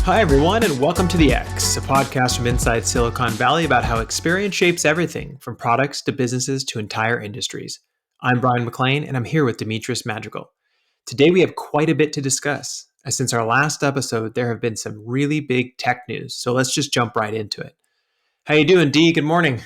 Hi, everyone, and welcome to The X, a podcast from inside Silicon Valley about how experience shapes everything from products to businesses to entire industries. I'm Brian McLean, and I'm here with Demetrius Madrigal. Today, we have quite a bit to discuss. Since our last episode, there have been some really big tech news, so let's just jump right into it. How you doing, Dee? Good morning.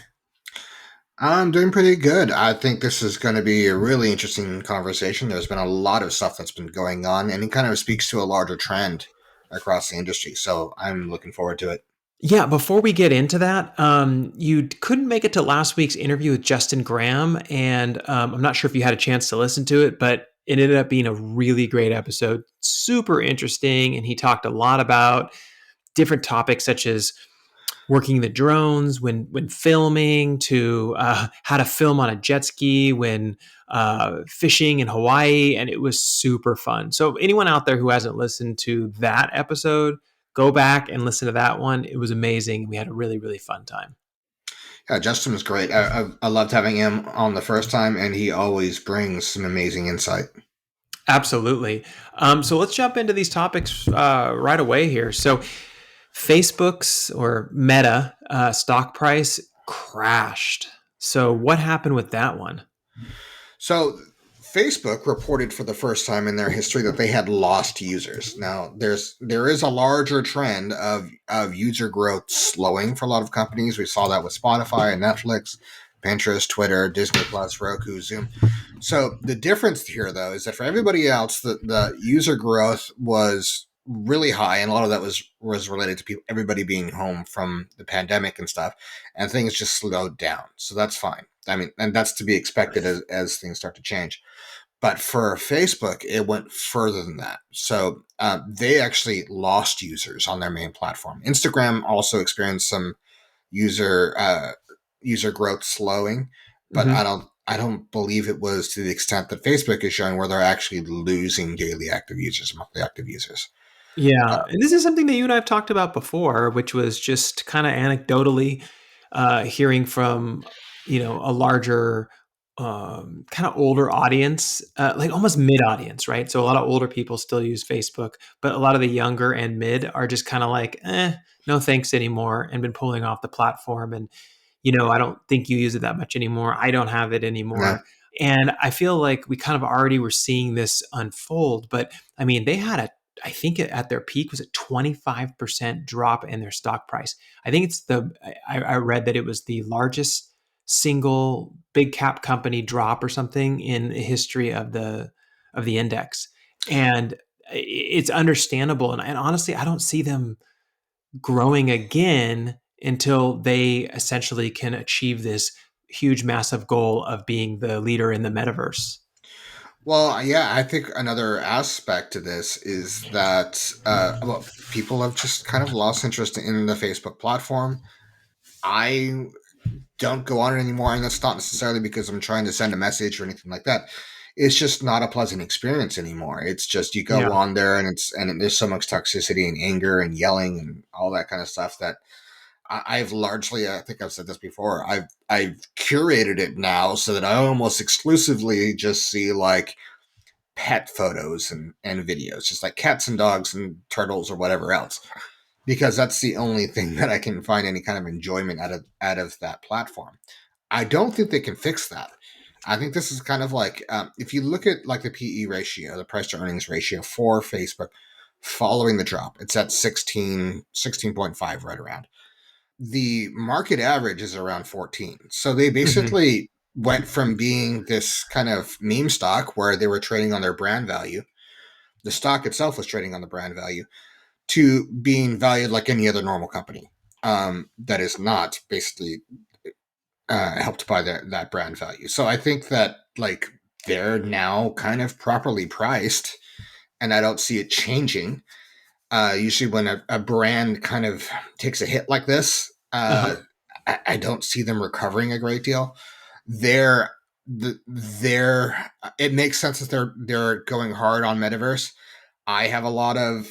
I'm doing pretty good. I think this is going to be a really interesting conversation. There's been a lot of stuff that's been going on, and it kind of speaks to a larger trend across the industry. So I'm looking forward to it. Yeah, before we get into that, you couldn't make it to last week's interview with Justin Graham, and I'm not sure if you had a chance to listen to it, but it ended up being a really great episode, super interesting, and he talked a lot about different topics such as working the drones when filming, to how to film on a jet ski when fishing in Hawaii, and it was super fun. So anyone out there who hasn't listened to that episode, go back and listen to that one. It was amazing. We had a really, really fun time. Yeah, Justin was great. I loved having him on the first time, and he always brings some amazing insight. Absolutely. So let's jump into these topics right away here. So Facebook's or Meta stock price crashed. So what happened with that one? So Facebook reported for the first time in their history that they had lost users. Now there is a larger trend of user growth slowing for a lot of companies. We saw that with Spotify and Netflix, Pinterest, Twitter, Disney Plus, Roku, Zoom. So the difference here though is that for everybody else the user growth was really high, and a lot of that was related to everybody being home from the pandemic and stuff, and things just slowed down. So that's fine. I mean, and that's to be expected as things start to change. But for Facebook, it went further than that. So they actually lost users on their main platform. Instagram also experienced some user user growth slowing, but Mm-hmm. I don't believe it was to the extent that Facebook is showing, where they're actually losing daily active users, monthly active users. Yeah, and this is something that you and I have talked about before, which was just kind of anecdotally hearing from a larger, kind of older audience, like almost mid audience, right? So a lot of older people still use Facebook, but a lot of the younger and mid are just kind of like, no thanks anymore, and been pulling off the platform. And I don't think you use it that much anymore. I don't have it Yeah. anymore. And I feel like we kind of already were seeing this unfold, but I mean, they had I think at their peak was a 25% drop in their stock price. I think I read that it was the largest single big cap company drop or something in the history of the index. And it's understandable. And honestly, I don't see them growing again until they essentially can achieve this huge, massive goal of being the leader in the metaverse. Well, yeah, I think another aspect to this is that well, people have just kind of lost interest in the Facebook platform. I don't go on it anymore, and that's not necessarily because I'm trying to send a message or anything like that. It's just not a pleasant experience anymore. It's just you go Yeah. on there, and there's so much toxicity and anger and yelling and all that kind of stuff that I've largely, I think I've said this before, I've curated it now so that I almost exclusively just see like pet photos and videos, just like cats and dogs and turtles or whatever else, because that's the only thing that I can find any kind of enjoyment out of that platform. I don't think they can fix that. I think this is kind of like if you look at like the PE ratio, the price to earnings ratio for Facebook following the drop, it's at 16.5 right around. The market average is around 14. So they Mhm. basically went from being this kind of meme stock where they were trading on their brand value, the stock itself was trading on the brand value, to being valued like any other normal company that is not basically helped by that brand value. So I think that like they're now kind of properly priced, and I don't see it changing. Usually, when a brand kind of takes a hit like this, Uh-huh. I don't see them recovering a great deal. They're they're it makes sense that they're going hard on metaverse. I have a lot of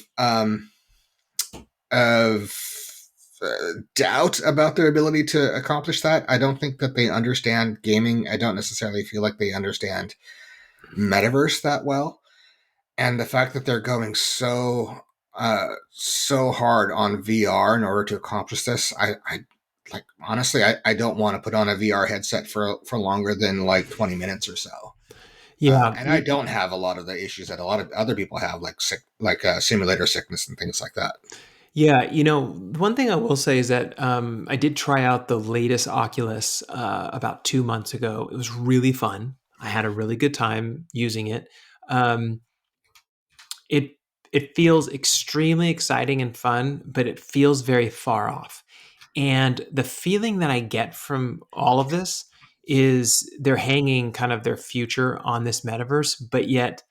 doubt about their ability to accomplish that. I don't think that they understand gaming. I don't necessarily feel like they understand metaverse that well. And the fact that they're going so so hard on VR in order to accomplish this. I like honestly, I don't want to put on a VR headset for longer than like 20 minutes or so. Yeah, And I don't have a lot of the issues that a lot of other people have, like simulator sickness and things like that. yeah. One thing I will say is that I did try out the latest Oculus about 2 months ago. It was really fun. I had a really good time using it. Um, it it feels extremely exciting and fun, but it feels very far off. And the feeling that I get from all of this is they're hanging kind of their future on this metaverse, but yet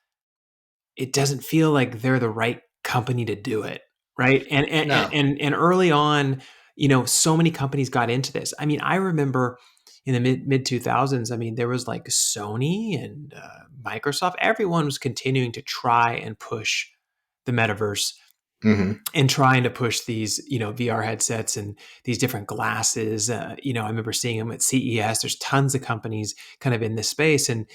it doesn't feel like they're the right company to do it, right? No. And early on, so many companies got into this. I mean, I remember in the mid 2000s. I mean, there was like Sony and Microsoft. Everyone was continuing to try and push the metaverse Hmm. and trying to push these VR headsets and these different glasses. I remember seeing them at CES. There's tons of companies kind of in this space, and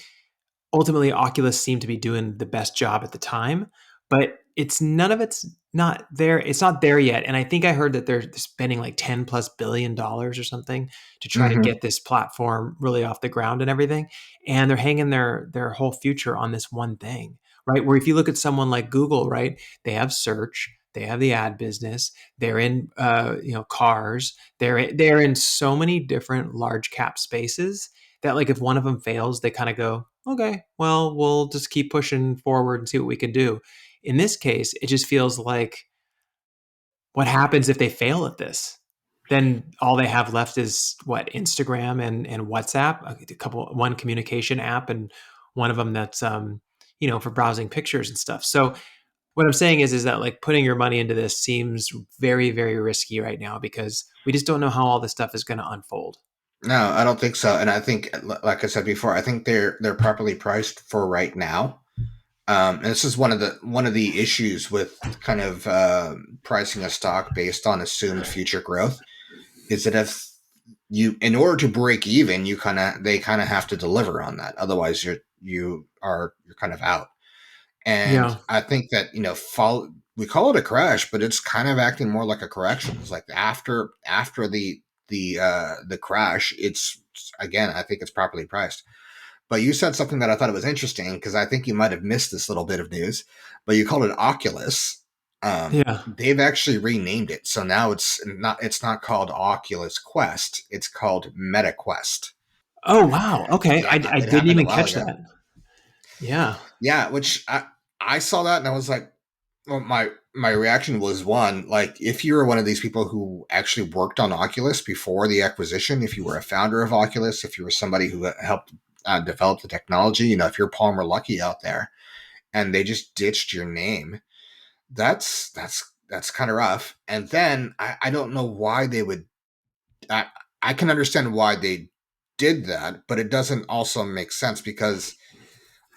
ultimately Oculus seemed to be doing the best job at the time, but it's not there. It's not there yet. And I think I heard that they're spending like 10 plus $billion or something to try to Hmm. get this platform really off the ground and everything. And they're hanging their whole future on this one thing, right? Where if you look at someone like Google, right, they have search, they have the ad business, they're in cars, they're in so many different large cap spaces that like if one of them fails, they kind of go, okay, well, we'll just keep pushing forward and see what we can do. In this case, it just feels like what happens if they fail at this? Then all they have left is what Instagram and WhatsApp, one communication app, and one of them that's for browsing pictures and stuff. So what I'm saying is that like putting your money into this seems very very risky right now because we just don't know how all this stuff is going to unfold. No, I don't think so. And I think, like I said before, I think they're properly priced for right now. And this is one of the issues with kind of pricing a stock based on assumed future growth is that if in order to break even, they kind of have to deliver on that. Otherwise, you're kind of out. And Yeah. I think that we call it a crash, but it's kind of acting more like a correction. It's like after the crash, it's again, I think it's properly priced. But you said something that I thought it was interesting because I think you might have missed this little bit of news. But you called it Oculus. Yeah. They've actually renamed it, so now it's not called Oculus Quest. It's called Meta Quest. Oh wow. Okay. Yeah, I it didn't happened a even while catch ago. that. Yeah. Yeah, which I saw that and I was like, well, my reaction was one, like if you were one of these people who actually worked on Oculus before the acquisition, if you were a founder of Oculus, if you were somebody who helped develop the technology, if you're Palmer Luckey out there, and they just ditched your name, that's kind of rough. And then I don't know why they would. I, I can understand why they did that, but it doesn't also make sense because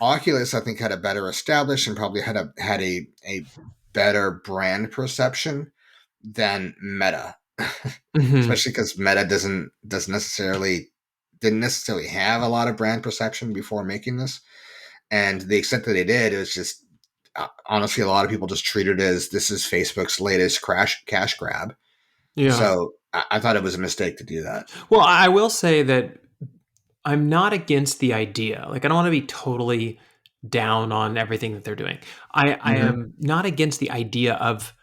Oculus, I think, had a better established and probably had a better brand perception than Meta, Hmm. especially because Meta doesn't necessarily didn't necessarily have a lot of brand perception before making this, and the extent that they did, it was just honestly a lot of people just treated it as this is Facebook's latest crash cash grab. Yeah. So I thought it was a mistake to do that. Well, I will say that I'm not against the idea. Like, I don't want to be totally down on everything that they're doing. I Hmm. am not against the idea of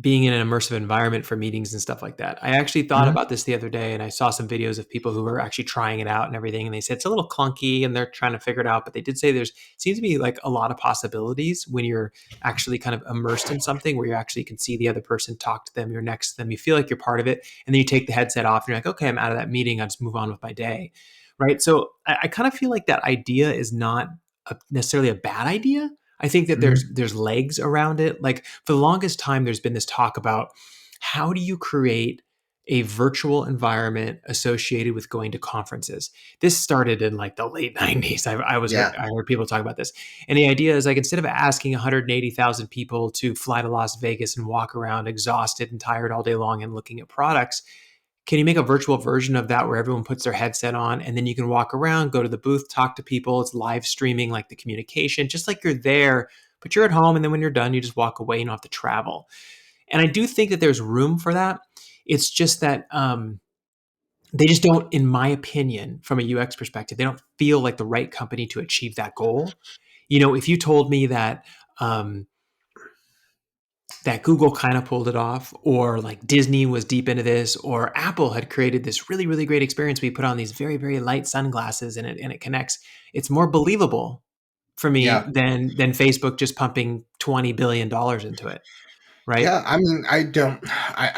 being in an immersive environment for meetings and stuff like that. I actually thought Hmm. about this the other day and I saw some videos of people who were actually trying it out and everything. And they said it's a little clunky and they're trying to figure it out. But they did say there's seems to be like a lot of possibilities when you're actually kind of immersed in something where you actually can see the other person, talk to them, you're next to them, you feel like you're part of it. And then you take the headset off and you're like, okay, I'm out of that meeting. I'll just move on with my day. Right. So I kind of feel like that idea is not necessarily a bad idea. I think that Hmm. there's legs around it. Like for the longest time, there's been this talk about how do you create a virtual environment associated with going to conferences. This started in like the late 90s. Yeah. I heard people talk about this. And the idea is like instead of asking 180,000 people to fly to Las Vegas and walk around exhausted and tired all day long and looking at products, can you make a virtual version of that where everyone puts their headset on and then you can walk around, go to the booth, talk to people? It's live streaming like the communication, just like you're there, but you're at home, and then when you're done, you just walk away. You don't have to travel. And I do think that there's room for that. It's just that they just don't, in my opinion, from a UX perspective, they don't feel like the right company to achieve that goal. If you told me um, that Google kind of pulled it off, or like Disney was deep into this, or Apple had created this really, really great experience. We put on these very, very light sunglasses and it connects. It's more believable for me Yeah. than Facebook just pumping $20 billion into it, right? Yeah, I mean, I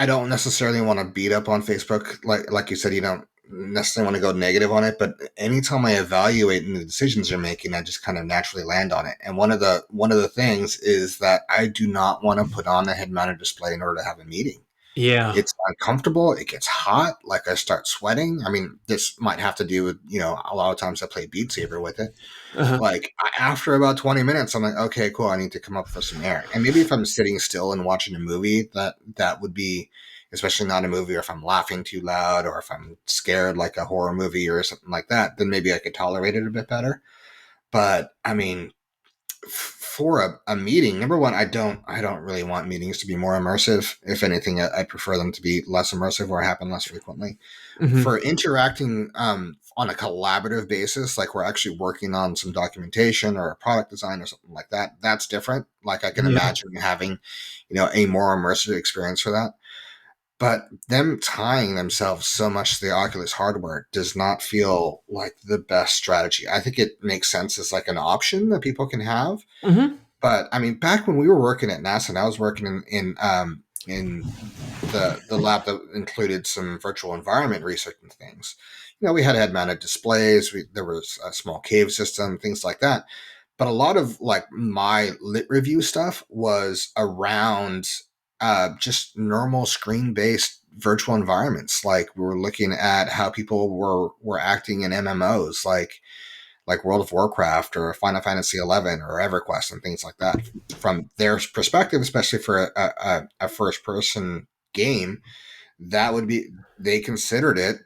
don't necessarily want to beat up on Facebook. Like you said, you don't necessarily want to go negative on it, but anytime I evaluate the decisions they're making, I just kind of naturally land on it. And one of the things is that I do not want to put on a head-mounted display in order to have a meeting. Yeah. It's uncomfortable. It gets hot. Like I start sweating. I mean, this might have to do with, a lot of times I play Beat Saber with it. Uh-huh. Like after about 20 minutes, I'm like, okay, cool. I need to come up for some air. And maybe if I'm sitting still and watching a movie, that would be, especially not a movie, or if I'm laughing too loud, or if I'm scared, like a horror movie or something like that, then maybe I could tolerate it a bit better. But I mean, for a meeting, number one, I don't really want meetings to be more immersive. If anything, I prefer them to be less immersive or happen less frequently. Hmm. For interacting on a collaborative basis, like we're actually working on some documentation or a product design or something like that, that's different. Like I can Yeah. imagine having, a more immersive experience for that. But them tying themselves so much to the Oculus hardware does not feel like the best strategy. I think it makes sense as like an option that people can have, Hmm. but I mean, back when we were working at NASA, and I was working in the lab that included some virtual environment research and things. We had head mounted displays. There was a small cave system, things like that. But a lot of like my lit review stuff was around just normal screen based virtual environments. Like we were looking at how people were acting in MMOs, like World of Warcraft or Final Fantasy 11 or EverQuest and things like that. From their perspective, especially for a first person game, that would be, they considered it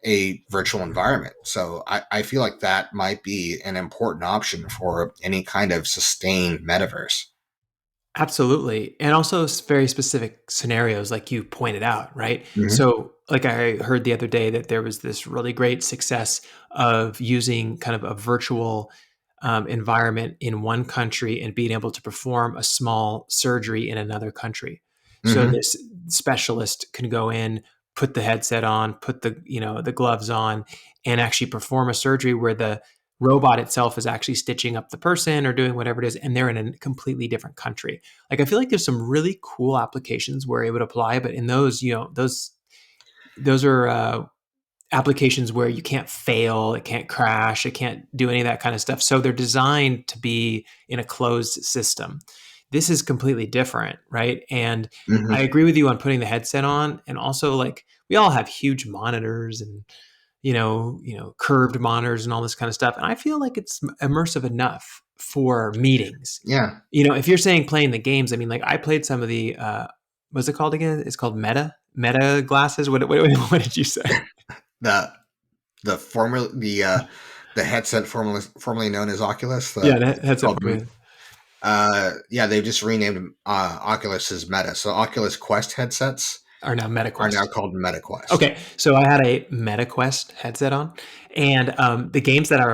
a virtual environment. So I feel like that might be an important option for any kind of sustained metaverse. Absolutely. And also very specific scenarios like you pointed out, right? Hmm. So, like I heard the other day that there was this really great success of using kind of a virtual environment in one country and being able to perform a small surgery in another country. So Hmm. this specialist can go in, put the headset on, put the gloves on, and actually perform a surgery where the robot itself is actually stitching up the person or doing whatever it is, and they're in a completely different country. Like I feel like there's some really cool applications where it would apply, but in those, those are applications where you can't fail, it can't crash, it can't do any of that kind of stuff. So they're designed to be in a closed system. This is completely different, right? And I Hmm. agree with you on putting the headset on, and also like we all have huge monitors and curved monitors and all this kind of stuff. And I feel like it's immersive enough for meetings. Yeah. If you're saying playing the games, I mean, like I played some of the what's it called again? It's called Meta glasses. What did you say? The the formula the headset formerly known as Oculus. Yeah, It's headset called formula. yeah, they've just renamed Oculus as Meta. So Oculus Quest headsets Or now are now MetaQuest. called MetaQuest. Okay, so I had a MetaQuest headset on, and the games that I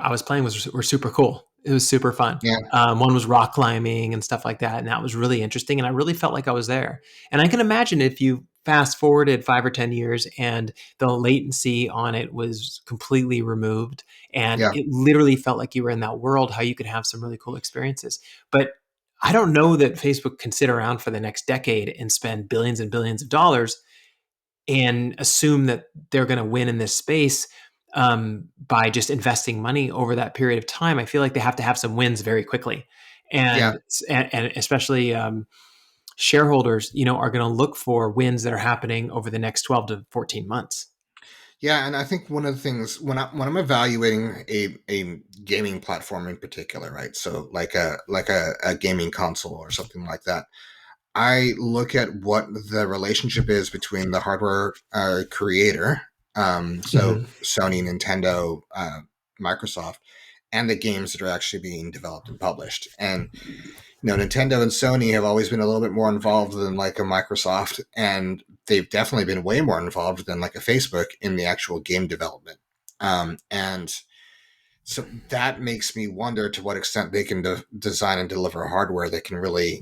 was playing were super cool. It was super fun. Yeah. One was rock climbing and stuff like that, and that was really interesting. And I really felt like I was there. And I can imagine if you fast forwarded 5 or 10 years and the latency on it was completely removed, and Yeah. it literally felt like you were in that world, how you could have some really cool experiences. But I don't know that Facebook can sit around for the next decade and spend billions and billions of dollars and assume that they're going to win in this space by just investing money over that period of time. I feel like they have to have some wins very quickly, Yeah. and especially shareholders, are going to look for wins that are happening over the next 12 to 14 months. Yeah, and I think one of the things when I'm evaluating a gaming platform in particular, right? So like a gaming console or something like that, I look at what the relationship is between the hardware creator, so Hmm. Sony, Nintendo, Microsoft, and the games that are actually being developed and published. And Nintendo and Sony have always been a little bit more involved than like a Microsoft, and they've definitely been way more involved than like a Facebook in the actual game development. And so that makes me wonder to what extent they can design and deliver hardware that can really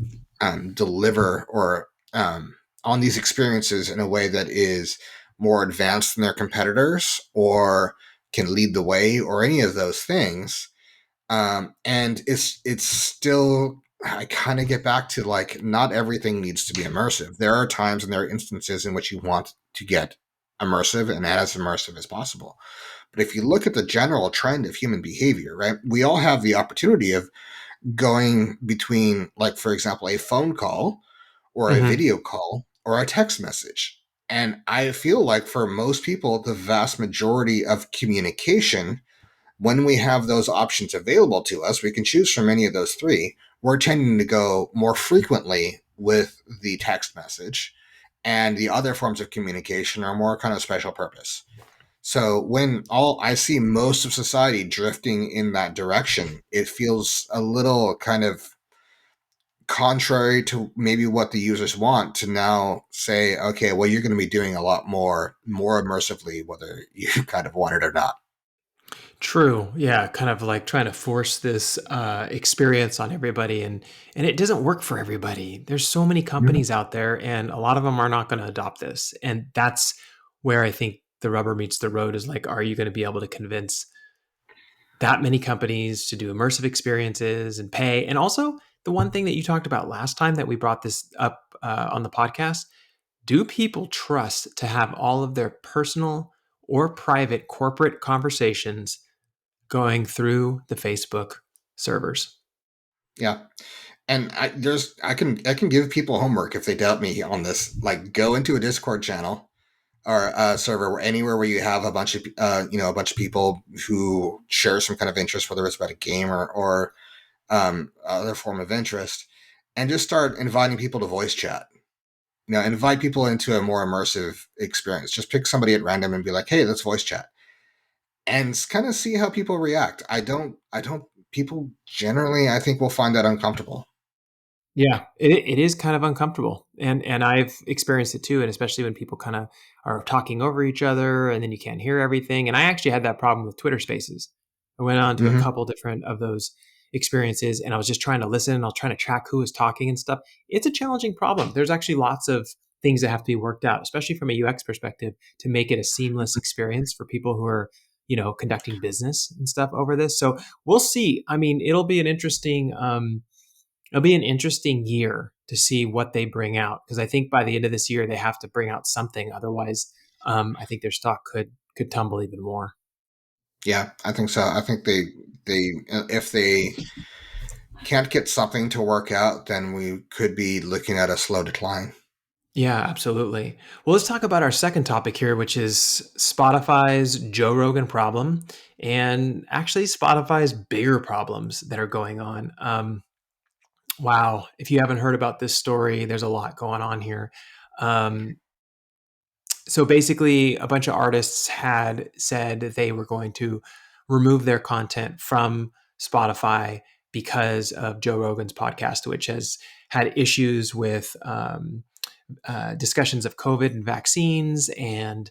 deliver or on these experiences in a way that is more advanced than their competitors, or can lead the way, or any of those things. And it's still, I kind of get back to like, not everything needs to be immersive. There are times and there are instances in which you want to get immersive and as immersive as possible. But if you look at the general trend of human behavior, right, we all have the opportunity of going between, like, for example, a phone call or a Hmm. video call or a text message. And I feel like for most people, the vast majority of communication, when we have those options available to us, we can choose from any of those three. We're tending to go more frequently with the text message, and the other forms of communication are more kind of special purpose. So when all I see most of society drifting in that direction, it feels a little kind of contrary to maybe what the users want, to now say, okay, well, you're going to be doing a lot more immersively, whether you kind of want it or not. True. Yeah, kind of like trying to force this experience on everybody, and it doesn't work for everybody. There's so many Mhm. companies out there, and a lot of them are not going to adopt this. And that's where I think the rubber meets the road, is like, are you going to be able to convince that many companies to do immersive experiences and pay? And also, the one thing that you talked about last time that we brought this up on the podcast, do people trust to have all of their personal or private corporate conversations going through the Facebook servers? Yeah. And I can give people homework if they doubt me on this. Like, go into a Discord channel or a server, anywhere where you have a bunch of a bunch of people who share some kind of interest, whether it's about a game or other form of interest, and just start inviting people to voice chat. Invite people into a more immersive experience. Just pick somebody at random and be like, "Hey, let's voice chat," and kind of see how people react. I don't. People generally, I think, will find that uncomfortable. Yeah, it is kind of uncomfortable, and I've experienced it too, and especially when people kind of are talking over each other, and then you can't hear everything. And I actually had that problem with Twitter Spaces. I went on to a Hmm. couple different of those experiences, and I was just trying to listen, and I was trying to track who was talking and stuff. It's a challenging problem. There's actually lots of things that have to be worked out, especially from a UX perspective, to make it a seamless experience for people who are, conducting business and stuff over this. So we'll see. I mean, it'll be an interesting year to see what they bring out, because I think by the end of this year they have to bring out something. Otherwise, I think their stock could tumble even more. Yeah, I think so. I think they if they can't get something to work out, then we could be looking at a slow decline. Yeah, absolutely. Well, let's talk about our second topic here, which is Spotify's Joe Rogan problem, and actually Spotify's bigger problems that are going on. Wow, if you haven't heard about this story, there's a lot going on here. Um, so basically, a bunch of artists had said that they were going to remove their content from Spotify because of Joe Rogan's podcast, which has had issues with discussions of COVID and vaccines and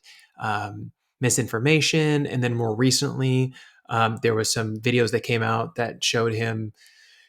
misinformation. And then more recently, there was some videos that came out that showed him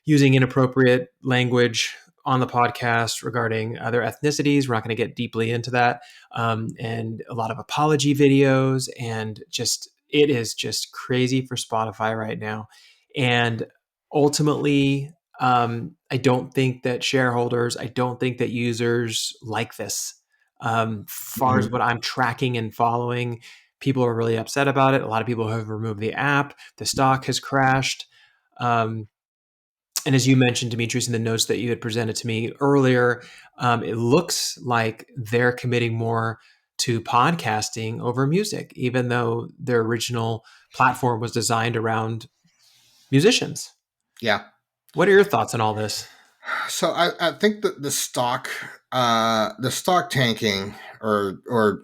using inappropriate language on the podcast regarding other ethnicities. We're not going to get deeply into that. And a lot of apology videos, and just, it is just crazy for Spotify right now. And ultimately, I don't think that shareholders, I don't think that users like this. Far as Mhm. what I'm tracking and following, people are really upset about it. A lot of people have removed the app. The stock has crashed. Um, and as you mentioned, Demetrius, in the notes that you had presented to me earlier, it looks like they're committing more to podcasting over music, even though their original platform was designed around musicians. Yeah. What are your thoughts on all this? So I think that the stock tanking, or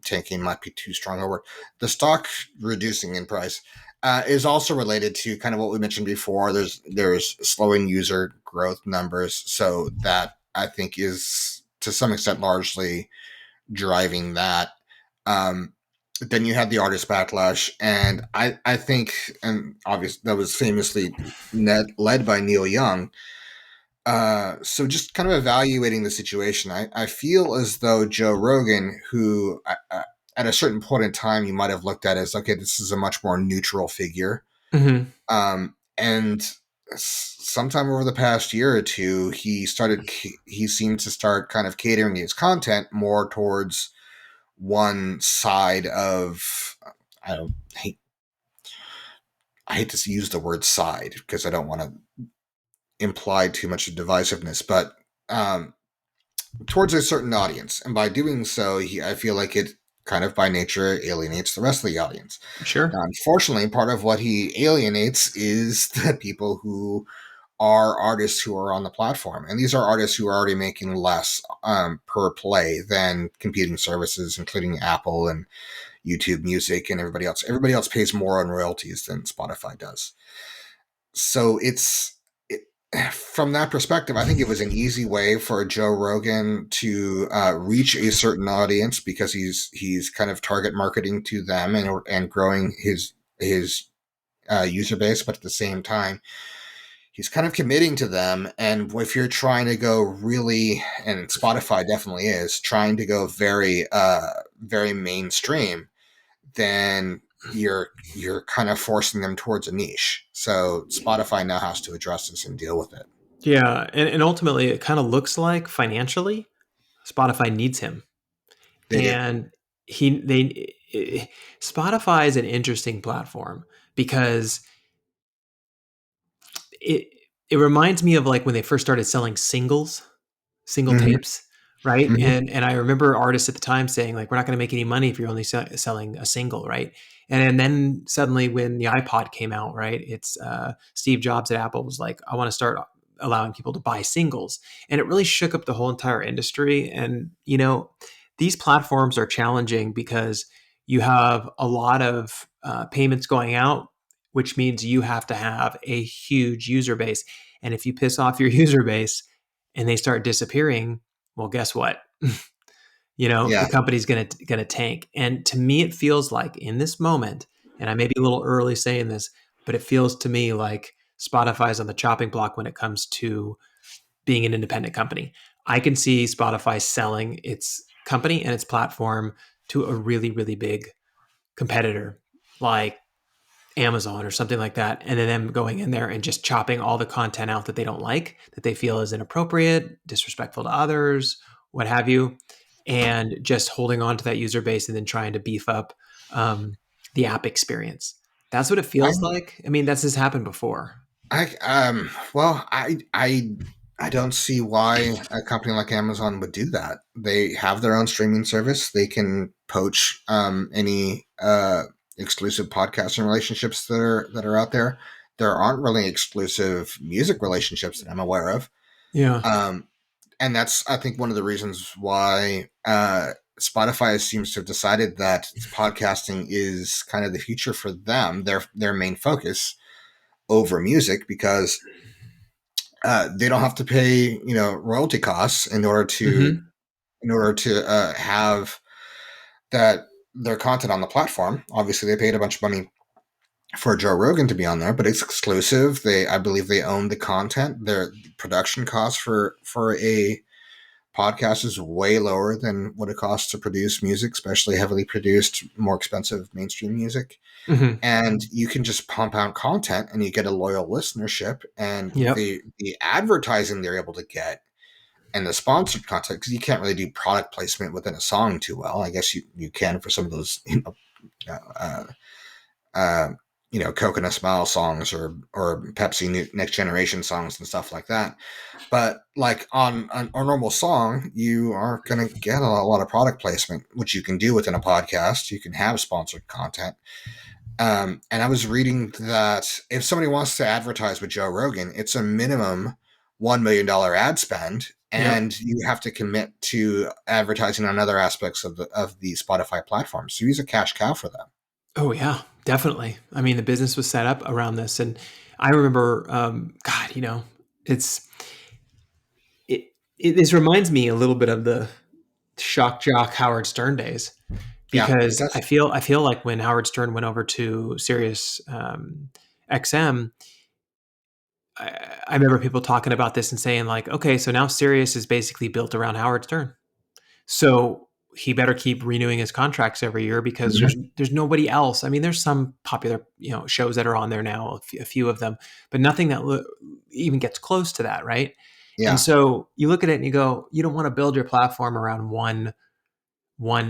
tanking might be too strong a word. The stock reducing in price is also related to kind of what we mentioned before. There's slowing user growth numbers, so that I think is to some extent largely driving that. Um, then you had the artist backlash, and I think, and obviously that was famously led by Neil Young. So just kind of evaluating the situation, I feel as though Joe Rogan, who at a certain point in time you might have looked at as, okay, this is a much more neutral figure, Hmm. and sometime over the past year or two, he seemed to start kind of catering his content more towards one side of, I don't hate I hate to use the word side because I don't want to imply too much of divisiveness, but um, towards a certain audience, and by doing so, I feel like it kind of by nature alienates the rest of the audience. Now, Sure. unfortunately, part of what he alienates is the people who are artists who are on the platform, and these are artists who are already making less per play than competing services, including Apple and YouTube Music and everybody else. Everybody else pays more on royalties than Spotify does. So it, from that perspective, I think it was an easy way for Joe Rogan to reach a certain audience because he's kind of target marketing to them and growing his user base, but at the same time, he's kind of committing to them. And if you're trying to go really, and Spotify definitely is trying to go very mainstream, then you're kind of forcing them towards a niche. So Spotify now has to address this and deal with it. Yeah, and ultimately, it kind of looks like financially, Spotify needs him, They do. and he they Spotify is an interesting platform because it it reminds me of like when they first started selling single Hmm. tapes, right? Hmm. And I remember artists at the time saying like, we're not going to make any money if you're only selling a single, right? And then suddenly when the iPod came out, right, it's Steve Jobs at Apple was like, I want to start allowing people to buy singles, and it really shook up the whole entire industry. And these platforms are challenging because you have a lot of payments going out, which means you have to have a huge user base. And if you piss off your user base and they start disappearing, well, guess what? The Yeah, company's gonna tank. And to me, it feels like in this moment, and I may be a little early saying this, but it feels to me like Spotify's on the chopping block when it comes to being an independent company. I can see Spotify selling its company and its platform to a really, really big competitor like Amazon or something like that, and then them going in there and just chopping all the content out that they don't like, that they feel is inappropriate, disrespectful to others, what have you, and just holding on to that user base and then trying to beef up um, the app experience. That's what it I feels like. I mean, that's just happened before. well, I don't see why a company like Amazon would do that. They have their own streaming service. They can poach any exclusive podcasting relationships that are out there. There aren't really exclusive music relationships that I'm aware of. Yeah. Um, and that's, I think, one of the reasons why Spotify seems to have decided that podcasting is kind of the future for them, their main focus over music, because they don't have to pay royalty costs Hmm. in order to have that their content on the platform. Obviously, they paid a bunch of money for Joe Rogan to be on there, but it's exclusive. I believe they own the content. Their production costs for a podcast is way lower than what it costs to produce music, especially heavily produced, more expensive mainstream music. Hmm. And you can just pump out content and you get a loyal listenership, and Yep. the advertising they're able to get and the sponsored content, because you can't really do product placement within a song too well. I guess you can for some of those uh, uh, Coconut Smile songs or Pepsi Next Generation songs and stuff like that. But like on a normal song, you aren't going to get a lot of product placement, which you can do within a podcast. You can have sponsored content. And I was reading that if somebody wants to advertise with Joe Rogan, it's a minimum $1 million ad spend, Yep. and you have to commit to advertising on other aspects of the Spotify platform. So he's a cash cow for them. Oh yeah, definitely. I mean, the business was set up around this, and I remember, God, it's it, this reminds me a little bit of the shock jock Howard Stern days, Yeah, it because does. I feel like when Howard Stern went over to Sirius XM, I remember people talking about this and saying like, okay, so now Sirius is basically built around Howard Stern. So he better keep renewing his contracts every year because Mhm. there's nobody else. I mean, there's some popular shows that are on there now, a few of them, but nothing that even gets close to that, right? And Yeah. so you look at it and you go, you don't want to build your platform around one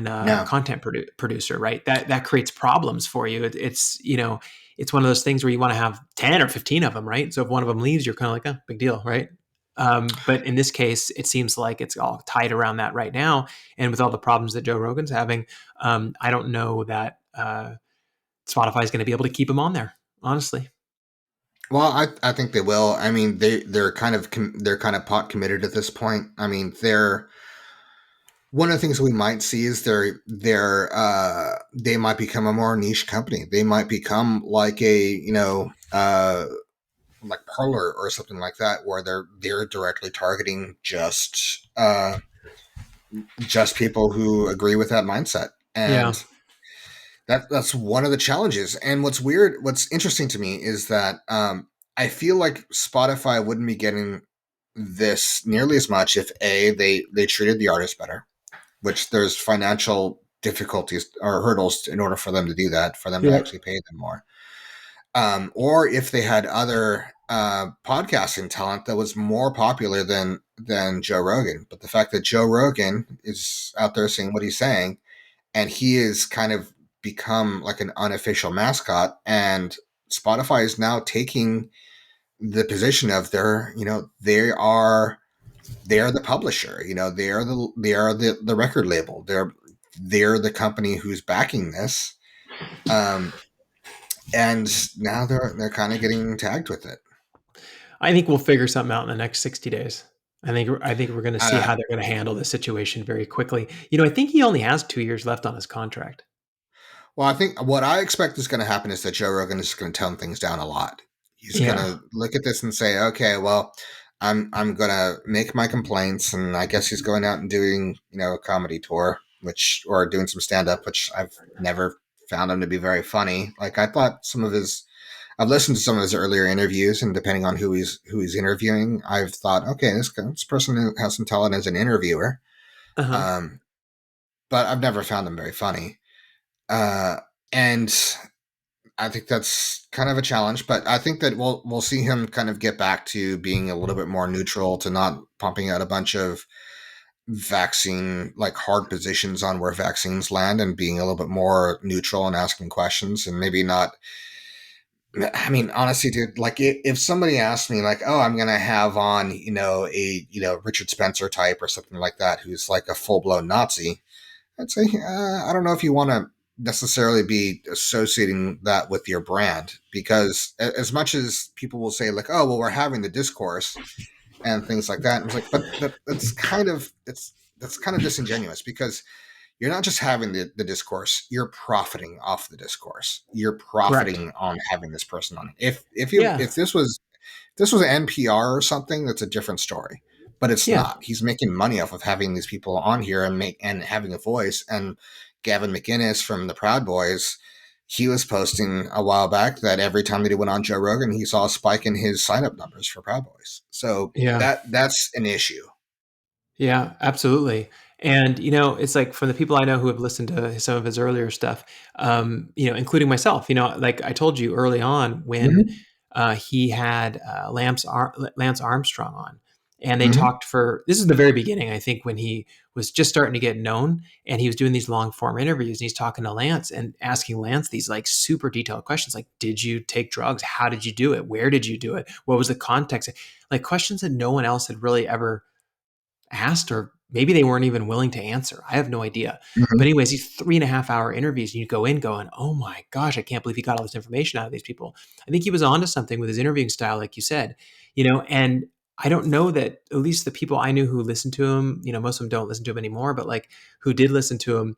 No. content producer, right? That creates problems for you. It's one of those things where you want to have 10 or 15 of them, right? So if one of them leaves, you're kind of like, oh, big deal, right? But in this case, it seems like it's all tied around that right now. And with all the problems that Joe Rogan's having, I don't know that Spotify is going to be able to keep him on there, honestly. Well, I think they will. I mean, they're kind of pot committed at this point. I mean, they're one of the things we might see is they might become a more niche company. They might become like a like Parlor or something like that, where they're directly targeting just people who agree with that mindset. Yeah. And that's one of the challenges. And what's interesting to me is that I feel like Spotify wouldn't be getting this nearly as much if they treated the artist better, which there's financial difficulties or hurdles in order for them to do that, for them to Yep. actually pay them more. Or if they had other podcasting talent that was more popular than Joe Rogan. But the fact that Joe Rogan is out there saying what he's saying, and he is kind of become like an unofficial mascot, and Spotify is now taking the position of they are the publisher, they are the record label, they're the company who's backing this, um, and now they're kind of getting tagged with it. I think we'll figure something out in the next 60 days. I think we're going to see Uh, how they're going to handle this situation very quickly. I think he only has 2 years left on his contract. well, I think what I expect is going to happen is that Joe Rogan is going to tone things down a lot. He's going Yeah. to look at this and say, okay, well, I'm going to make my complaints, and I guess he's going out and doing a comedy tour, which or doing some stand up, which I've never found him to be very funny. Like I thought I've listened to some of his earlier interviews, and depending on who he's interviewing, I've thought, okay, this person has some talent as an interviewer, Uh huh. um, but I've never found him very funny. Uh, and I think that's kind of a challenge, but I think that we'll see him kind of get back to being a little bit more neutral, to not pumping out a bunch of vaccine like hard positions on where vaccines land, and being a little bit more neutral and asking questions, and maybe not. I mean, honestly, dude, like if somebody asked me, like, oh, I'm gonna have on, a Richard Spencer type or something like that, who's like a full blown Nazi, I'd say I don't know if you want to necessarily be associating that with your brand, because as much as people will say like, oh, well, we're having the discourse and things like that, and it's like, but that's kind of disingenuous, because you're not just having the discourse, you're profiting off the discourse, you're Correct. profiting on having this person on. Yeah. If this was NPR or something, that's a different story. But it's Yeah. not. He's making money off of having these people on here and having a voice. And Gavin McInnes from the Proud Boys, he was posting a while back that every time that he went on Joe Rogan, he saw a spike in his sign up numbers for Proud Boys. So Yeah. that's an issue. Yeah, absolutely. And it's like from the people I know who have listened to some of his earlier stuff, including myself. Like I told you early on when Mm-hmm. he had Lance Armstrong on, and they Mm-hmm. talked for this is the very beginning. I think when he was just starting to get known, and he was doing these long form interviews, and he's talking to Lance and asking Lance these like super detailed questions, like, "Did you take drugs? How did you do it? Where did you do it? What was the context?" Like questions that no one else had really ever asked, or maybe they weren't even willing to answer. I have no idea. But Mm-hmm. anyways, these 3.5 hour interviews, and you go in going, oh my gosh, I can't believe he got all this information out of these people. I think he was onto something with his interviewing style, like you said, and I don't know that at least the people I knew who listened to him, most of them don't listen to him anymore, but like who did listen to him,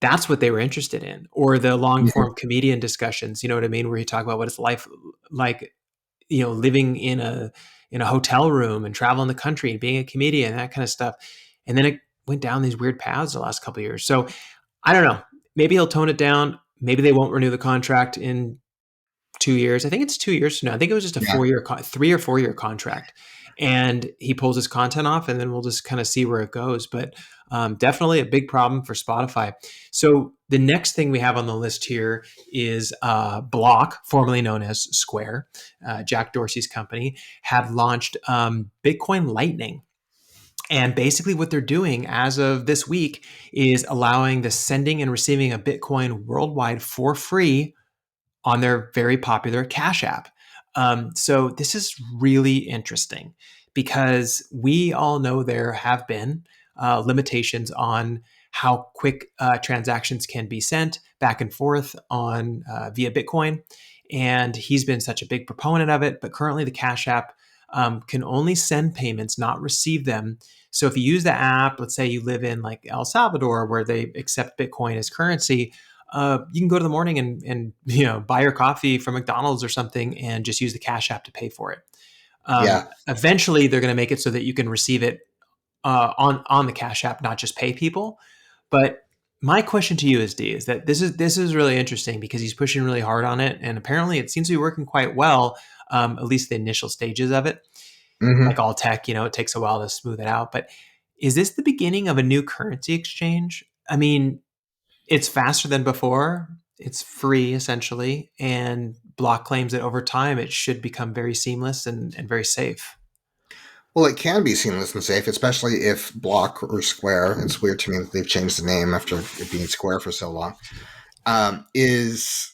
That's what they were interested in, or the long Mhm. form comedian discussions. You know what I mean, where you talk about what it's life like, living in a hotel room and traveling the country and being a comedian, that kind of stuff. And then it went down these weird paths the last couple of years. So I don't know. Maybe he'll tone it down. Maybe they won't renew the contract in 2 years. I think it's 2 years from now. I think it was just a Yeah. 4 year, 3 or 4 year contract. And he pulls his content off, and then we'll just kind of see where it goes. But definitely a big problem for Spotify. So the next thing we have on the list here is Block, formerly known as Square, Jack Dorsey's company, have launched Bitcoin Lightning. And basically, what they're doing as of this week is allowing the sending and receiving of Bitcoin worldwide for free on their very popular Cash App. So this is really interesting because we all know there have been limitations on how quick transactions can be sent back and forth on via Bitcoin, and he's been such a big proponent of it. But currently, the Cash App can only send payments, not receive them. So if you use the app, let's say you live in like El Salvador, where they accept Bitcoin as currency, you can go to the morning and buy your coffee from McDonald's or something and just use the Cash App to pay for it. Yeah. Eventually, they're going to make it so that you can receive it on the Cash App, not just pay people. But my question to you is, D, is that this is really interesting because he's pushing really hard on it, and apparently it seems to be working quite well. At least the initial stages of it, like Hmm. all tech, it takes a while to smooth it out. But is this the beginning of a new currency exchange? I mean, it's faster than before. It's free essentially, and Block claims that over time it should become very seamless and very safe. Well, it can be seamless and safe, especially if Block or Square, it's weird to me that they've changed the name after it being Square for so long, is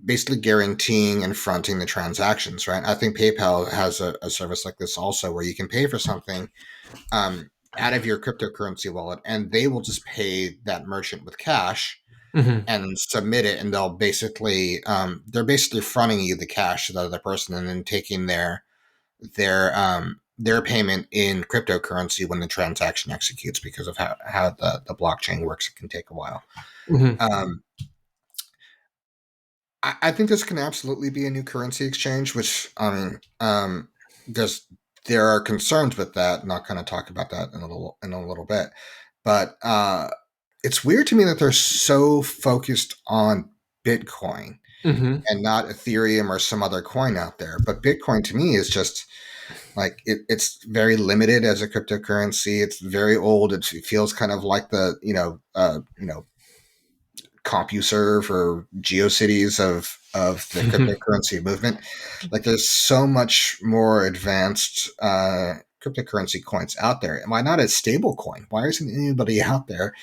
basically guaranteeing and fronting the transactions, right? I think PayPal has a service like this also where you can pay for something out of your cryptocurrency wallet and they will just pay that merchant with cash Hmm. and submit it, and they're basically fronting you the cash to the other person and then taking their payment in cryptocurrency when the transaction executes because of how the blockchain works. It can take a while. Hmm. um, I think this can absolutely be a new currency exchange, which I mean, there's there are concerns with that, and I'll kind of talk about that in a little bit. But it's weird to me that they're so focused on Bitcoin Hmm. and not Ethereum or some other coin out there. But Bitcoin to me is just like it's very limited as a cryptocurrency. It's very old. It feels kind of like the CompuServe or GeoCities of the cryptocurrency movement. Like there's so much more advanced cryptocurrency coins out there. Why not a stable coin? Why isn't anybody out there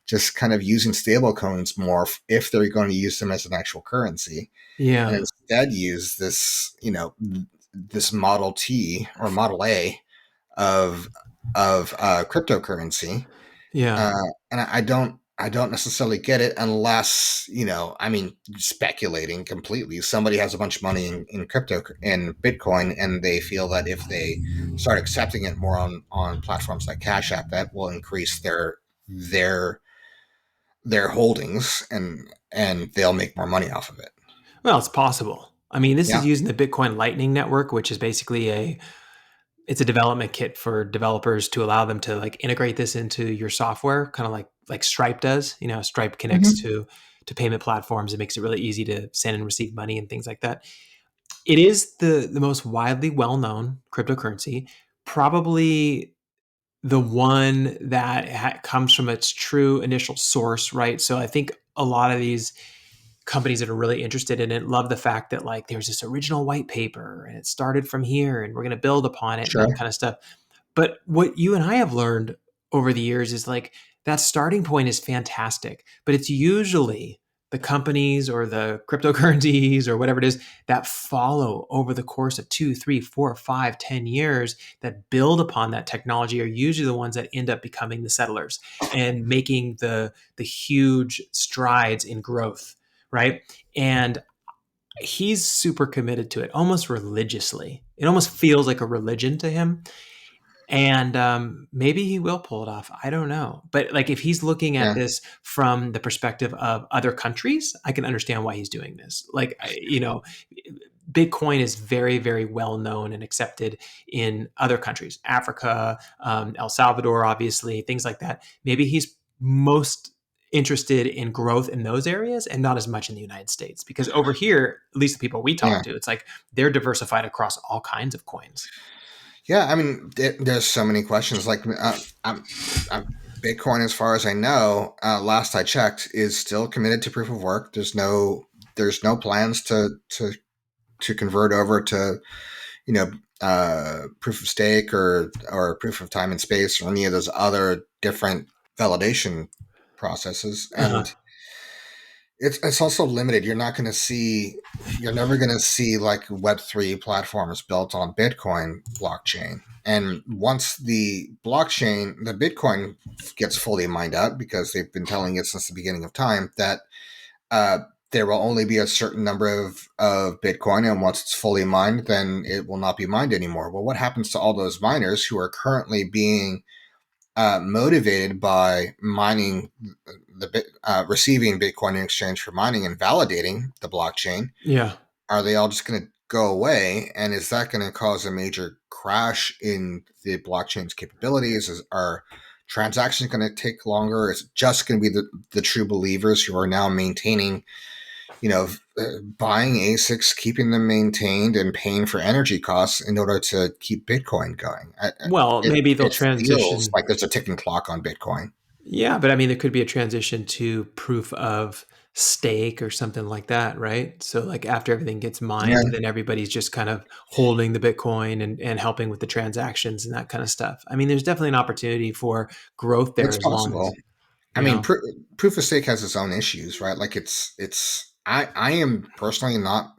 just kind of using stable coins more if they're going to use them as an actual currency, and Yeah. instead use this Model T or Model A of cryptocurrency? Yeah. uh, and I don't necessarily get it unless, I mean, speculating completely. Somebody has a bunch of money in crypto in Bitcoin, and they feel that if they start accepting it more on platforms like Cash App, that will increase their their holdings, and they'll make more money off of it. Well, it's possible. I mean, this Yeah. is using the Bitcoin Lightning Network, which is basically it's a development kit for developers to allow them to like integrate this into your software, kind of like Stripe does. Stripe connects Hmm. to payment platforms. It makes it really easy to send and receive money and things like that. It is the most widely well known cryptocurrency, probably the one that comes from its true initial source, right? So I think a lot of these companies that are really interested in it love the fact that like there's this original white paper and it started from here and we're going to build upon it and that Sure. kind of stuff. But what you and I have learned over the years is like that starting point is fantastic, but it's usually the companies or the cryptocurrencies or whatever it is that follow over the course of 2, 3, 4, 5, 10 years that build upon that technology are usually the ones that end up becoming the settlers and making the huge strides in growth, right? And he's super committed to it almost religiously. It almost feels like a religion to him. And maybe he will pull it off. I don't know. But like, if he's looking at Yeah. this from the perspective of other countries, I can understand why he's doing this. Like, Bitcoin is very, very well known and accepted in other countries, Africa, El Salvador, obviously, things like that. Maybe he's most interested in growth in those areas and not as much in the United States, because over here, at least the people we Yeah. talk to, it's like they're diversified across all kinds of coins. Yeah, I mean, there's so many questions. Like, I'm, Bitcoin, as far as I know, last I checked, is still committed to proof of work. There's no plans to convert over to, you know, proof of stake or proof of time and space or any of those other different validation processes. Uh-huh. And it's also limited. You're never going to see like Web3 platforms built on Bitcoin blockchain. And once the Bitcoin gets fully mined up, because they've been telling it since the beginning of time that uh, there will only be a certain number of Bitcoin, and once it's fully mined, then it will not be mined anymore. Well, what happens to all those miners who are currently being motivated by mining receiving Bitcoin in exchange for mining and validating the blockchain? Yeah. Are they all just going to go away? And is that going to cause a major crash in the blockchain's capabilities? Are transactions going to take longer? Is it just going to be the true believers who are now maintaining, buying ASICs, keeping them maintained, and paying for energy costs in order to keep Bitcoin going? Well, It, maybe they'll it feels transition. like there's a ticking clock on Bitcoin. Yeah, but I mean, there could be a transition to proof of stake or something like that, right? So, like, after everything gets mined, Yeah, then everybody's just kind of holding the Bitcoin and helping with the transactions and that kind of stuff. I mean, there's definitely an opportunity for growth there it's as long as, possible. I mean, proof of stake has its own issues, right? Like it's. I am personally not.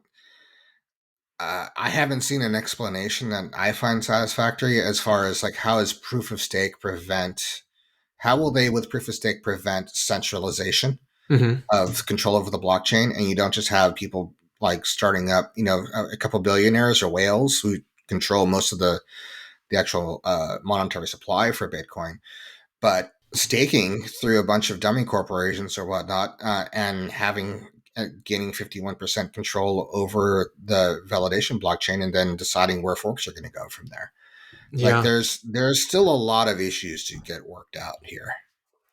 I haven't seen an explanation that I find satisfactory as far as like how is proof of stake prevent. How will they with proof of stake prevent centralization Mhm. of control over the blockchain, and you don't just have people like starting up, a couple billionaires or whales who control most of the actual monetary supply for Bitcoin, but staking through a bunch of dummy corporations or whatnot, and having gaining 51% control over the validation blockchain, and then deciding where forks are going to go from there. Like Yeah. there's still a lot of issues to get worked out here.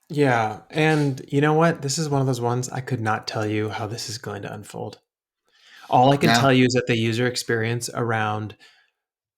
Yeah. And you know what? This is one of those ones I could not tell you how this is going to unfold. All I can Now, tell you is that the user experience around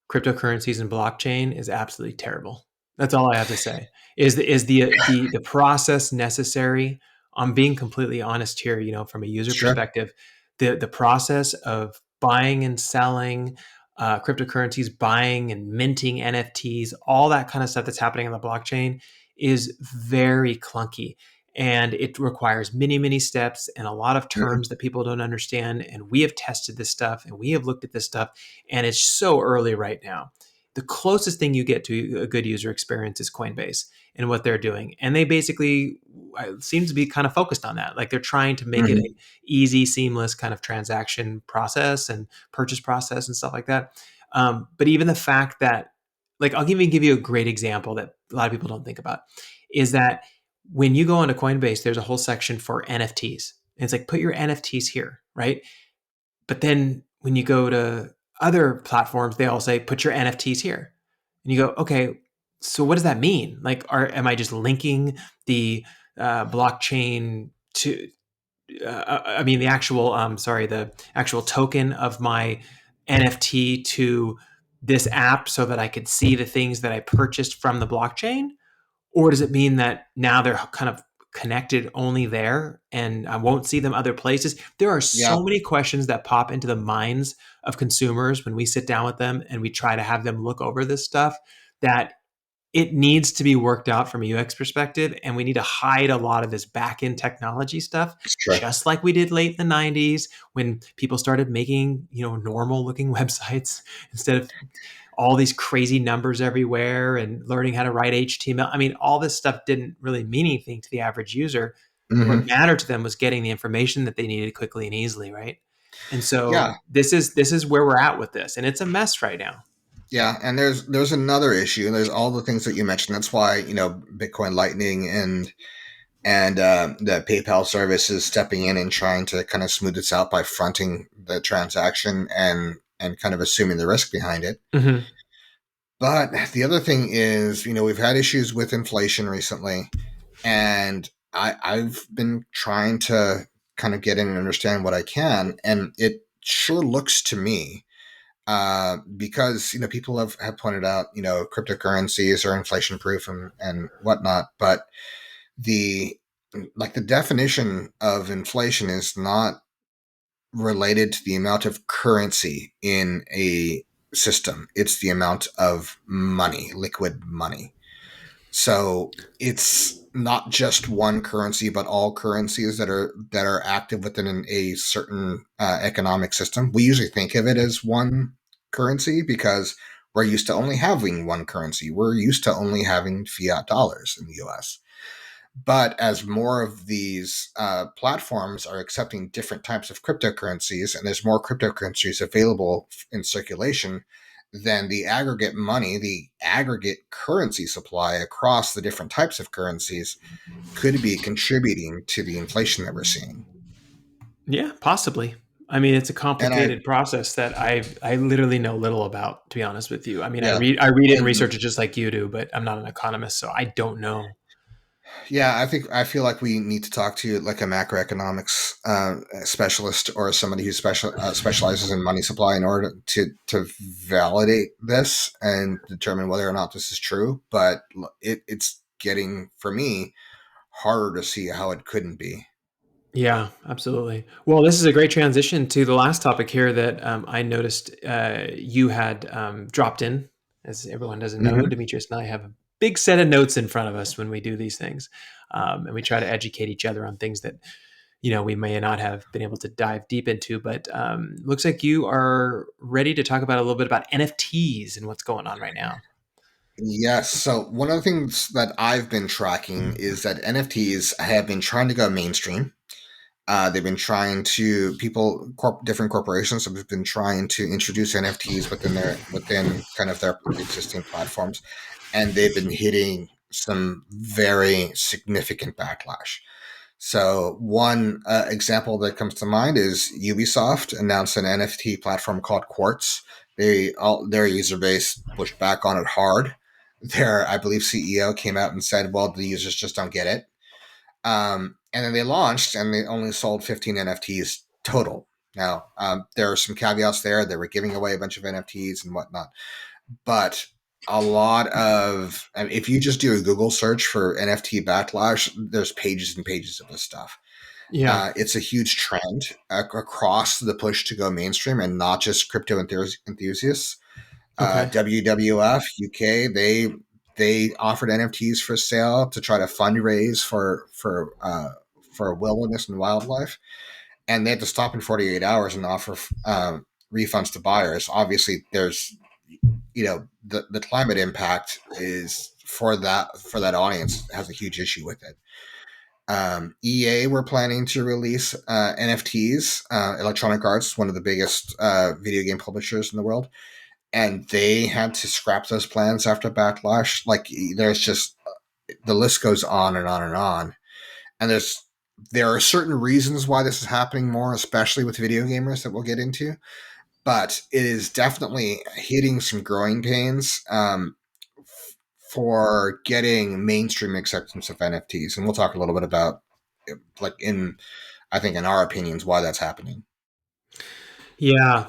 cryptocurrencies and blockchain is absolutely terrible. That's all I have to say. Is the process necessary? I'm being completely honest here, from a user sure. perspective, the process of buying and selling cryptocurrencies, buying and minting NFTs, all that kind of stuff that's happening on the blockchain is very clunky. And it requires many, many steps and a lot of Mhm. terms that people don't understand. And we have tested this stuff and we have looked at this stuff, and it's so early right now. The closest thing you get to a good user experience is Coinbase and what they're doing. And they basically seem to be kind of focused on that. Like, they're trying to make it Mhm. a easy, seamless kind of transaction process and purchase process and stuff like that. But even the fact that, like, I'll even give you a great example that a lot of people don't think about, is that when you go onto Coinbase, there's a whole section for NFTs. And it's like, put your NFTs here, right? But then when you go to other platforms, they all say, put your NFTs here. And you go, okay, so what does that mean? Like, am I just linking the blockchain to, I mean, the actual token of my NFT to this app so that I could see the things that I purchased from the blockchain? Or does it mean that now they're kind of connected only there and I won't see them other places? There are Yeah. so many questions that pop into the minds of consumers when we sit down with them and we try to have them look over this stuff, that it needs to be worked out from a UX perspective. And we need to hide a lot of this back end technology stuff, It's true. just like we did late in the 90s when people started making, normal looking websites instead of all these crazy numbers everywhere and learning how to write HTML. I mean, all this stuff didn't really mean anything to the average user. What Hmm. mattered to them was getting the information that they needed quickly and easily, right? And Yeah. so this is where we're at with this, and it's a mess right now. Yeah, and there's another issue, and there's all the things that you mentioned. That's why Bitcoin Lightning and the PayPal service is stepping in and trying to kind of smooth this out by fronting the transaction and kind of assuming the risk behind it. Hmm. But the other thing is, we've had issues with inflation recently, and I've been trying to kind of get in and understand what I can, and it sure looks to me because people have pointed out cryptocurrencies are inflation proof and whatnot, but the the definition of inflation is not related to the amount of currency in a system. It's the amount of money, liquid money. So it's not just one currency, but all currencies that are active within a certain economic system. We usually think of it as one currency because we're used to only having one currency. We're used to only having fiat dollars in the U.S. But as more of these platforms are accepting different types of cryptocurrencies, and there's more cryptocurrencies available in circulation, then the aggregate money, the aggregate currency supply across the different types of currencies could be contributing to the inflation that we're seeing. Yeah, possibly. I mean, it's a And I, complicated process that I literally know little about, to be honest with you. I mean, yeah, I read it and and research it just like you do, but I'm not an economist, so I don't know. yeah, I feel like we need to talk to like a macroeconomics specialist or somebody who specializes in money supply in order to validate this and determine whether or not this is true. But it's getting for me harder to see how it couldn't be. Yeah, absolutely. Well, this is a great transition to the last topic here that I noticed you had dropped in. As everyone doesn't know, Hmm. Demetrius and I have a big set of notes in front of us when we do these things, and we try to educate each other on things that we may not have been able to dive deep into. But looks like you are ready to talk about a little bit about NFTs and what's going on right now. Yes. So one of the things that I've been tracking is that NFTs have been trying to go mainstream. They've been trying to different corporations have been trying to introduce NFTs within kind of their existing platforms, and they've been hitting some very significant backlash. So one example that comes to mind is Ubisoft announced an NFT platform called Quartz. Their user base pushed back on it hard. Their, I believe, CEO came out and said, "Well, the users just don't get it." And then they launched and they only sold 15 NFTs total. Now, there are some caveats there. They were giving away a bunch of NFTs and whatnot. But a lot of, I mean, if you just do a Google search for NFT backlash, there's pages and pages of this stuff. Yeah. It's a huge trend across the push to go mainstream and not just crypto enthusiasts. Okay. WWF UK they offered NFTs for sale to try to fundraise for wilderness and wildlife, and they had to stop in 48 hours and offer refunds to buyers. Obviously, there's the climate impact is for that audience has a huge issue with it. EA were planning to release NFTs. Electronic Arts, one of the biggest video game publishers in the world, and they had to scrap those plans after backlash. Like there's just the list goes on and on and on. And there are certain reasons why this is happening more, especially with video gamers that we'll get into. But it is definitely hitting some growing pains for getting mainstream acceptance of NFTs, and we'll talk a little bit about like in I think in our opinions why that's happening. Yeah.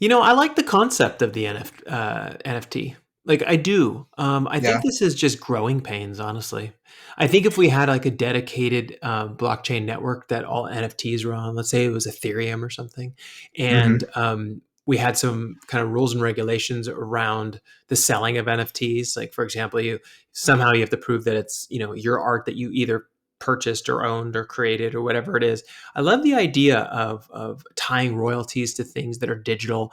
I like the concept of the NFT. Like, I do. I Yeah. think this is just growing pains, honestly. I think if we had like a dedicated blockchain network that all NFTs were on, let's say it was Ethereum or something, and Hmm. we had some kind of rules and regulations around the selling of NFTs. Like, for example, you have to prove that it's your art that you either purchased or owned or created or whatever it is. I love the idea of tying royalties to things that are digital,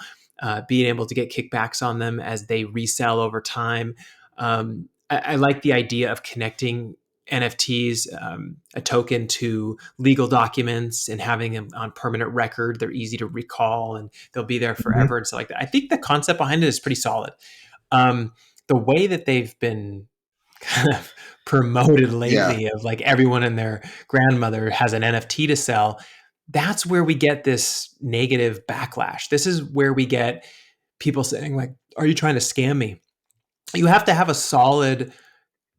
being able to get kickbacks on them as they resell over time. I like the idea of connecting NFTs, a token, to legal documents and having them on permanent record. They're easy to recall and they'll be there Hmm. forever and stuff like that. I think the concept behind it is pretty solid. Um, the way that they've been kind of promoted Yeah. lately of like everyone and their grandmother has an NFT to sell, that's where we get this negative backlash. This is where we get people saying like, are you trying to scam me? You have to have a solid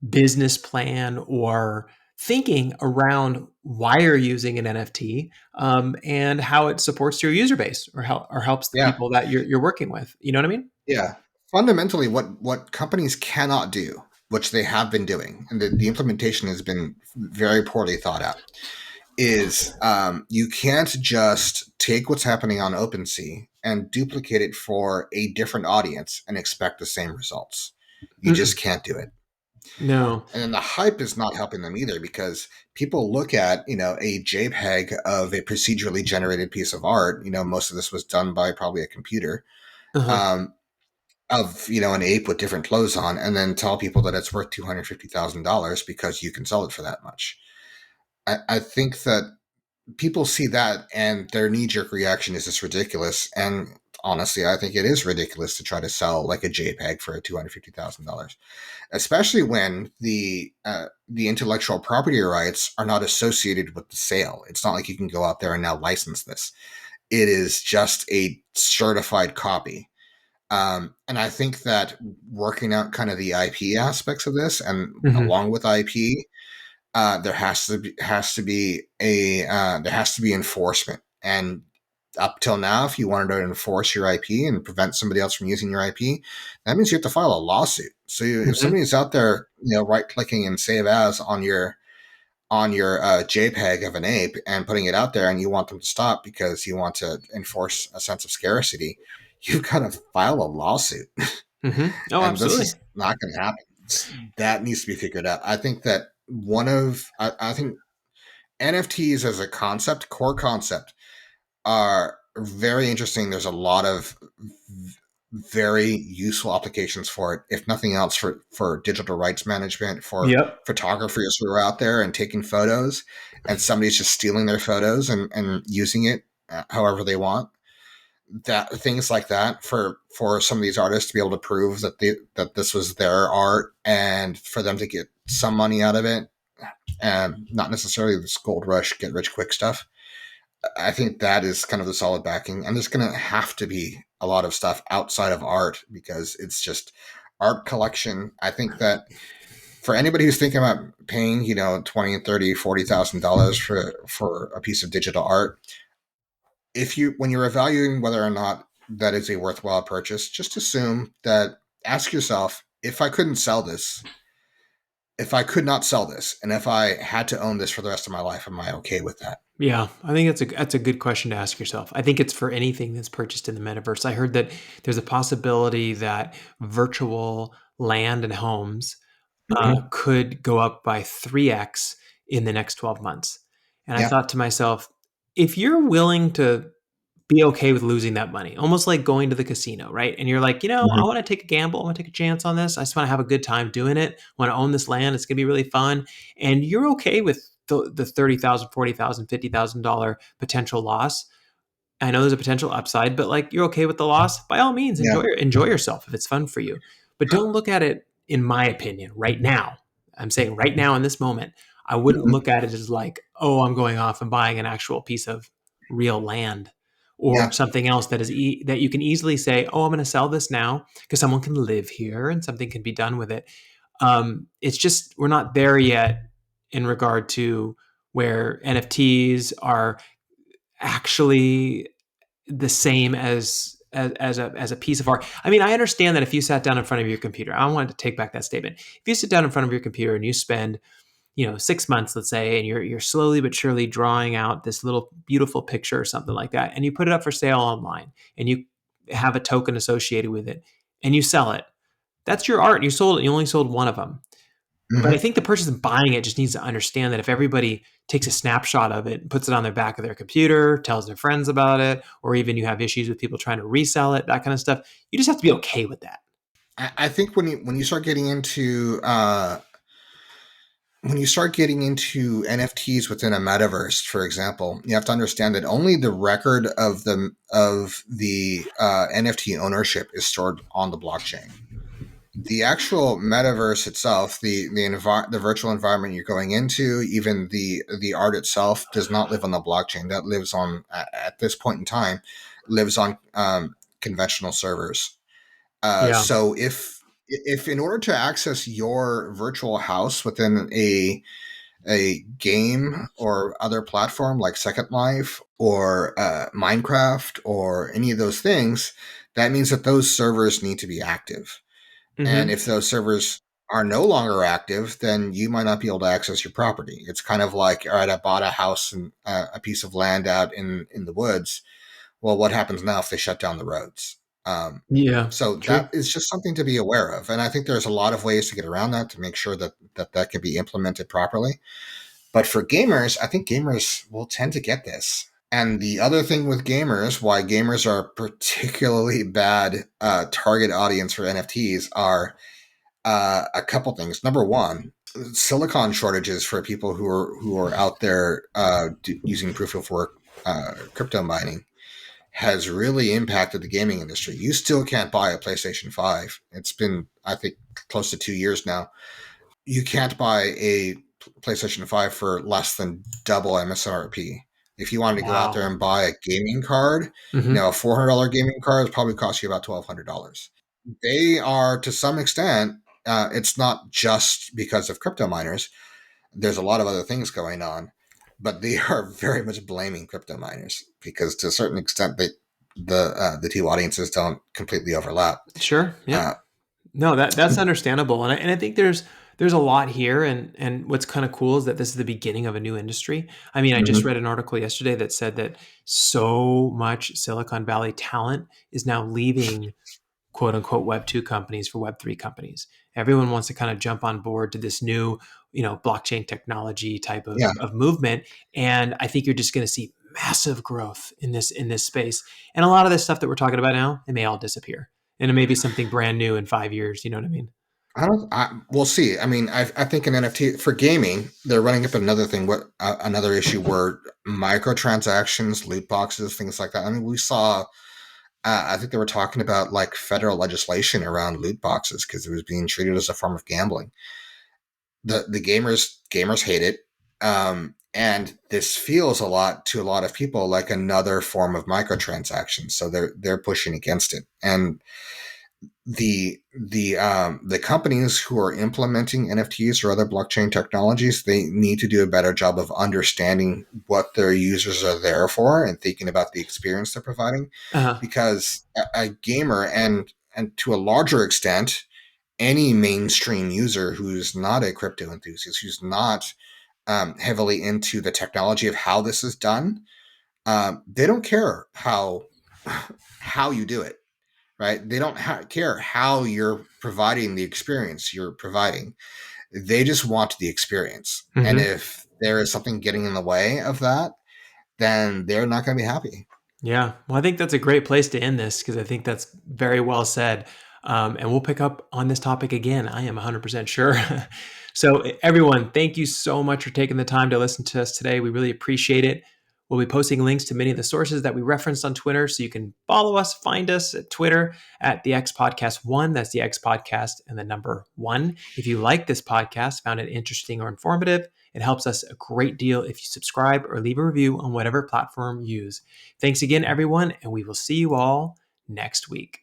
business plan or thinking around why you're using an NFT, and how it supports your user base or helps the Yeah. people that you're working with. You know what I mean? Yeah. Fundamentally, what companies cannot do, which they have been doing, and the implementation has been very poorly thought out, is you can't just take what's happening on OpenSea and duplicate it for a different audience and expect the same results. You just Mm-mm. can't do it. No. And then the hype is not helping them either because people look at, a JPEG of a procedurally generated piece of art. Most of this was done by probably a computer. Uh-huh. Um, of an ape with different clothes on, and then tell people that it's worth $250,000 because you can sell it for that much. I think that people see that and their knee jerk reaction is this ridiculous. And honestly, I think it is ridiculous to try to sell like a JPEG for $250,000, especially when the intellectual property rights are not associated with the sale. It's not like you can go out there and now license this. It is just a certified copy. And I think that working out kind of the IP aspects of this, and Hmm. along with IP, there has to be enforcement. And up till now, if you wanted to enforce your IP and prevent somebody else from using your IP, that means you have to file a lawsuit. So if Hmm. somebody's out there, right clicking and save as on your JPEG of an ape and putting it out there, and you want them to stop because you want to enforce a sense of scarcity, you've got to file a lawsuit, Hmm. Oh, and this absolutely. is not going to happen. That needs to be figured out. I think that I think NFTs as a concept, core concept, are very interesting. There's a lot of very useful applications for it, if nothing else, for digital rights management, for Yep. photographers who are out there and taking photos, and somebody's just stealing their photos and using it however they want. That things like that for some of these artists to be able to prove that this was their art and for them to get some money out of it, and not necessarily this gold rush, get rich quick stuff. I think that is kind of the solid backing. And there's going to have to be a lot of stuff outside of art because it's just art collection. I think that for anybody who's thinking about paying, 20, 30, $40,000 for a piece of digital art, when you're evaluating whether or not that is a worthwhile purchase, just assume that, ask yourself, if I could not sell this, and if I had to own this for the rest of my life, am I okay with that? Yeah, I think that's a good question to ask yourself. I think it's for anything that's purchased in the metaverse. I heard that there's a possibility that virtual land and homes Mm-hmm. could go up by 3x in the next 12 months. And I Yeah. thought to myself, if you're willing to be okay with losing that money, almost like going to the casino, right? And you're like, I Mm-hmm. want to take a gamble. I want to take a chance on this. I just want to have a good time doing it. I want to own this land. It's going to be really fun. And you're okay with the $30,000, $40,000, $50,000 potential loss. I know there's a potential upside, but like you're okay with the loss, by all means, Yeah. enjoy yourself if it's fun for you. But don't look at it, in my opinion, right now. I'm saying right now in this moment, I wouldn't Mm-hmm. look at it as like, oh, I'm going off and buying an actual piece of real land or Yeah. something else that you can easily say, oh, I'm going to sell this now because someone can live here and something can be done with it. It's just we're not there yet in regard to where NFTs are actually the same as a piece of art. I mean, I understand that if you sat down in front of your computer, I wanted to take back that statement. If you sit down in front of your computer and you spend 6 months, let's say, and you're slowly but surely drawing out this little beautiful picture or something like that, and you put it up for sale online, and you have a token associated with it, and you sell it. That's your art. You sold it. You only sold one of them. But I Mm-hmm. think the person buying it just needs to understand that if everybody takes a snapshot of it and puts it on their back of their computer, tells their friends about it, or even you have issues with people trying to resell it, that kind of stuff, you just have to be okay with that. I think when you start getting into NFTs within a metaverse, for example, you have to understand that only the record of the NFT ownership is stored on the blockchain. the actual metaverse itself, the virtual environment you're going into, even the art itself, does not live on the blockchain. That lives on at this point in time, lives on conventional servers. Yeah. So if in order to access your virtual house within a game or other platform like Second Life or Minecraft or any of those things, that means that those servers need to be active. And Hmm. if those servers are no longer active, then you might not be able to access your property. It's kind of like, all right, I bought a house and a piece of land out in the woods. Well, what happens now if they shut down the roads? Um, Yeah. so that True. is just something to be aware of, and I think there's a lot of ways to get around that to make sure that can be implemented properly. But for gamers, I think gamers will tend to get this. And the other thing with gamers, why gamers are a particularly bad target audience for NFTs, are a couple things. Number one, silicon shortages for people who are out there using proof of work crypto mining has really impacted the gaming industry. You still can't buy a PlayStation 5. It's been, I think, close to 2 years now. You can't buy a PlayStation 5 for less than double MSRP. If you wanted to go out there Wow. and buy a gaming card, Hmm. a $400 gaming card would probably cost you about $1,200. They are, to some extent, it's not just because of crypto miners. There's a lot of other things going on, but they are very much blaming crypto miners because, to a certain extent, the two audiences don't completely overlap. Sure. Yep. Uh, No, that's understandable, and I think there's a lot here, and what's kind of cool is that this is the beginning of a new industry. I mean, I just mhm. read an article yesterday that said that so much Silicon Valley talent is now leaving quote unquote Web 2 companies for Web 3 companies. Everyone wants to kind of jump on board to this new, blockchain technology type Yeah, of movement. And I think you're just going to see massive growth in this space. And a lot of this stuff that we're talking about now, it may all disappear. And it may be something brand new in 5 years. You know what I mean? I don't. We'll see. I mean, I think an NFT for gaming, they're running up another thing. What another issue were microtransactions, loot boxes, things like that. I mean, we saw. I think they were talking about like federal legislation around loot boxes because it was being treated as a form of gambling. The gamers hate it, and this feels a lot to a lot of people like another form of microtransactions. So they're pushing against it, and the companies who are implementing NFTs or other blockchain technologies, they need to do a better job of understanding what their users are there for and thinking about the experience they're providing. Uh, Because a gamer and to a larger extent, any mainstream user who's not a crypto enthusiast, who's not heavily into the technology of how this is done, they don't care how you do it, right? They don't care how you're providing the experience you're providing. They just want the experience. And mhm. if there is something getting in the way of that, then they're not going to be happy. Yeah. Well, I think that's a great place to end this because I think that's very well said. And we'll pick up on this topic again. I am 100% sure. So, everyone, thank you so much for taking the time to listen to us today. We really appreciate it. We'll be posting links to many of the sources that we referenced on Twitter. So you can follow us, find us at Twitter at the X Podcast One. That's the X Podcast and the number one. If you like this podcast, found it interesting or informative, it helps us a great deal if you subscribe or leave a review on whatever platform you use. Thanks again, everyone, and we will see you all next week.